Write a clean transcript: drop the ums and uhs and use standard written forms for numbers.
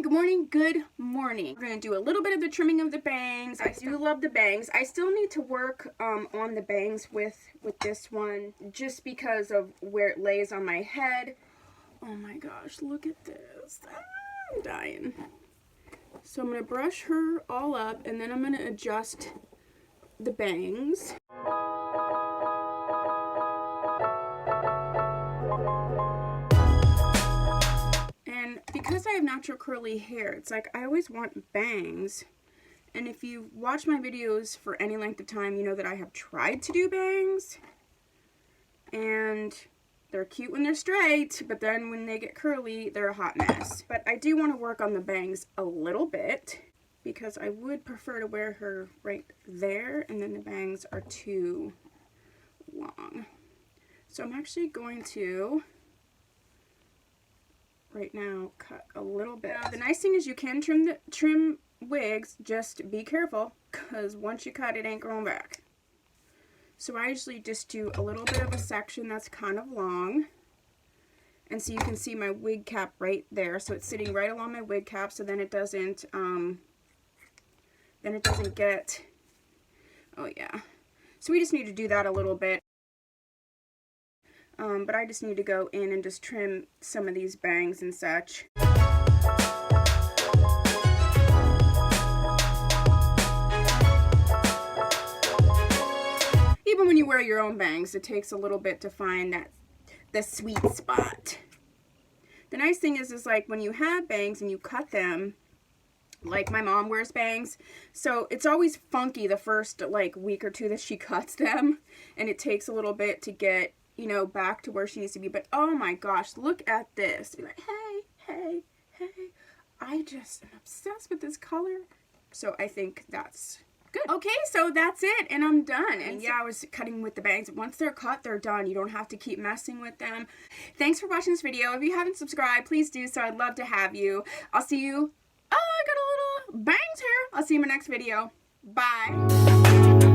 good morning, good morning. We're going to do a little bit of the trimming of the bangs. I do love the bangs. I still need to work on the bangs with this one just because of where it lays on my head. Oh my gosh, look at this. I'm dying. So I'm going to brush her all up and then I'm going to adjust the bangs. And because I have natural curly hair, it's like I always want bangs. And if you've watched my videos for any length of time, you know that I have tried to do bangs. And they're cute when they're straight, but then when they get curly, they're a hot mess. But I do want to work on the bangs a little bit because I would prefer to wear her right there, and then the bangs are too long. So I'm actually going to right now cut a little bit. Now, the nice thing is you can trim wigs, just be careful because once you cut it ain't going back. So I usually just do a little bit of a section that's kind of long, and so you can see my wig cap right there, so it's sitting right along my wig cap, so then it doesn't get, oh yeah, so we just need to do that a little bit. But I just need to go in and just trim some of these bangs and such. Even when you wear your own bangs, it takes a little bit to find the sweet spot. The nice thing is like when you have bangs and you cut them, like my mom wears bangs, so it's always funky the first like week or two that she cuts them, and it takes a little bit to get, you know, back to where she needs to be. But oh my gosh, look at this. Be like, hey, I just am obsessed with this color. So I think that's good. Okay, so that's it, and I'm done. And yeah, I was cutting with the bangs. Once they're cut, they're done. You don't have to keep messing with them. Thanks for watching this video. If you haven't subscribed, please do so. I'd love to have you. I'll see you. Oh, I got a little bangs here. I'll see you in my next video. Bye.